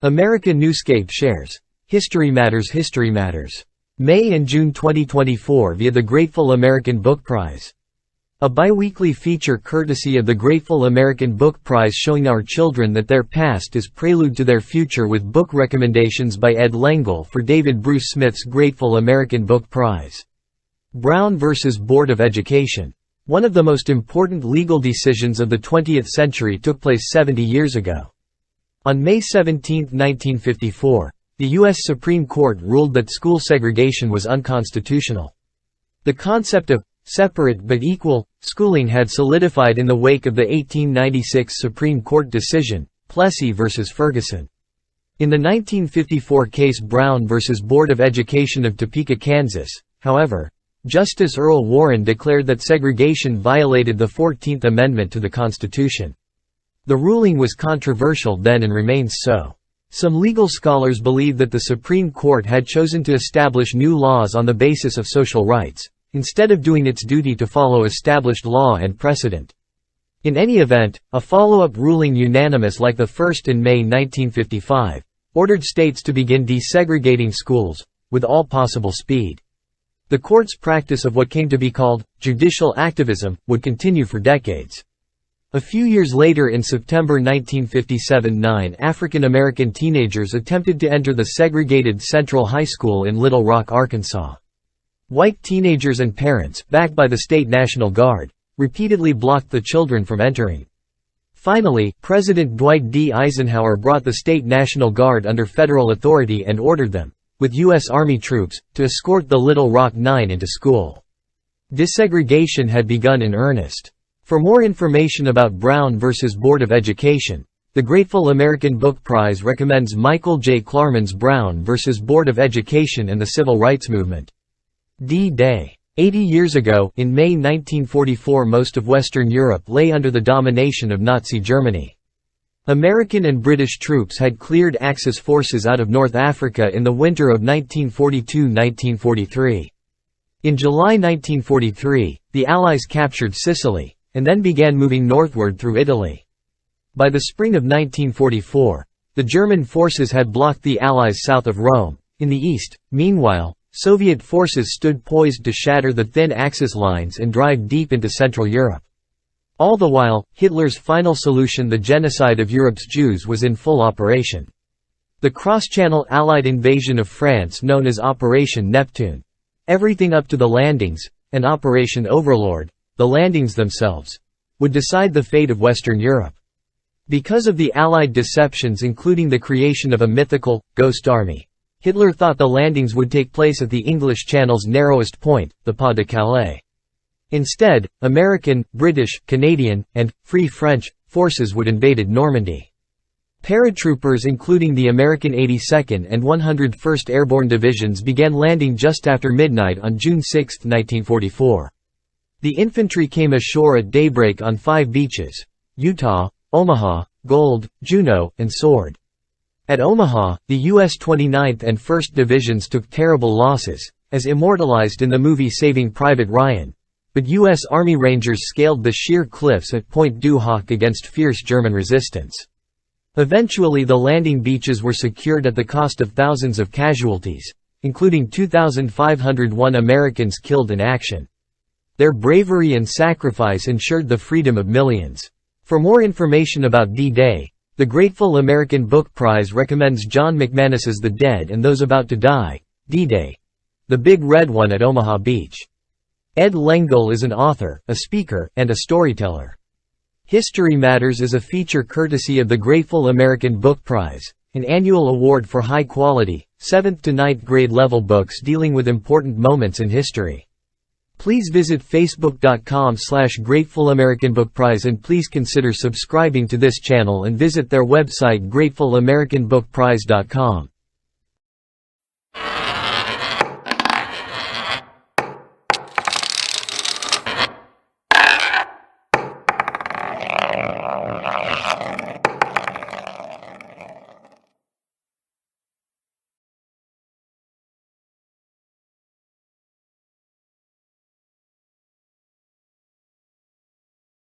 America Newscape shares History Matters. History Matters. May and June 2024 via the Grateful American Book Prize. A bi-weekly feature courtesy of the Grateful American Book Prize showing our children that their past is prelude to their future with book recommendations by Ed Lengel for David Bruce Smith's Grateful American Book Prize. Brown vs. Board of Education. One of the most important legal decisions of the 20th century took place 70 years ago. On May 17, 1954, the U.S. Supreme Court ruled that school segregation was unconstitutional. The concept of separate but equal schooling had solidified in the wake of the 1896 Supreme Court decision, Plessy v. Ferguson. In the 1954 case Brown v. Board of Education of Topeka, Kansas, however, Justice Earl Warren declared that segregation violated the 14th Amendment to the Constitution. The ruling was controversial then and remains so. Some legal scholars believe that the Supreme Court had chosen to establish new laws on the basis of social rights, instead of doing its duty to follow established law and precedent. In any event, a follow-up ruling unanimous like the first in May 1955, ordered states to begin desegregating schools, with all possible speed. The court's practice of what came to be called judicial activism would continue for decades. A few years later in September 1957 9 African-American teenagers attempted to enter the segregated Central High School in Little Rock, Arkansas. White teenagers and parents, backed by the state National Guard, repeatedly blocked the children from entering. Finally, President Dwight D. Eisenhower brought the state National Guard under federal authority and ordered them, with U.S. Army troops, to escort the Little Rock Nine into school. Desegregation had begun in earnest. For more information about Brown v. Board of Education, the Grateful American Book Prize recommends Michael J. Klarman's Brown v. Board of Education and the Civil Rights Movement. D-Day. 80 years ago, in May 1944 most of Western Europe lay under the domination of Nazi Germany. American and British troops had cleared Axis forces out of North Africa in the winter of 1942–1943. In July 1943, the Allies captured Sicily, and then began moving northward through Italy. By the spring of 1944, the German forces had blocked the Allies south of Rome. In the east, meanwhile, Soviet forces stood poised to shatter the thin Axis lines and drive deep into Central Europe. All the while, Hitler's final solution, the genocide of Europe's Jews, was in full operation. The cross-channel Allied invasion of France known as Operation Neptune. Everything up to the landings, and Operation Overlord, the landings themselves, would decide the fate of Western Europe. Because of the Allied deceptions including the creation of a mythical, ghost army, Hitler thought the landings would take place at the English Channel's narrowest point, the Pas de Calais. Instead, American, British, Canadian, and Free French forces would invade Normandy. Paratroopers including the American 82nd and 101st Airborne Divisions began landing just after midnight on June 6, 1944. The infantry came ashore at daybreak on 5 beaches: Utah, Omaha, Gold, Juneau, and Sword. At Omaha, the U.S. 29th and 1st Divisions took terrible losses, as immortalized in the movie Saving Private Ryan, but U.S. Army Rangers scaled the sheer cliffs at Point du Hoc against fierce German resistance. Eventually the landing beaches were secured at the cost of thousands of casualties, including 2,501 Americans killed in action. Their bravery and sacrifice ensured the freedom of millions. For more information about D-Day, the Grateful American Book Prize recommends John McManus's The Dead and Those About to Die, D-Day. The Big Red One at Omaha Beach. Ed Lengel is an author, a speaker, and a storyteller. History Matters is a feature courtesy of the Grateful American Book Prize, an annual award for high-quality, 7th to 9th grade level books dealing with important moments in history. Please visit facebook.com/Grateful American Book Prize and please consider subscribing to this channel and visit their website grateful-americanbookprize.com.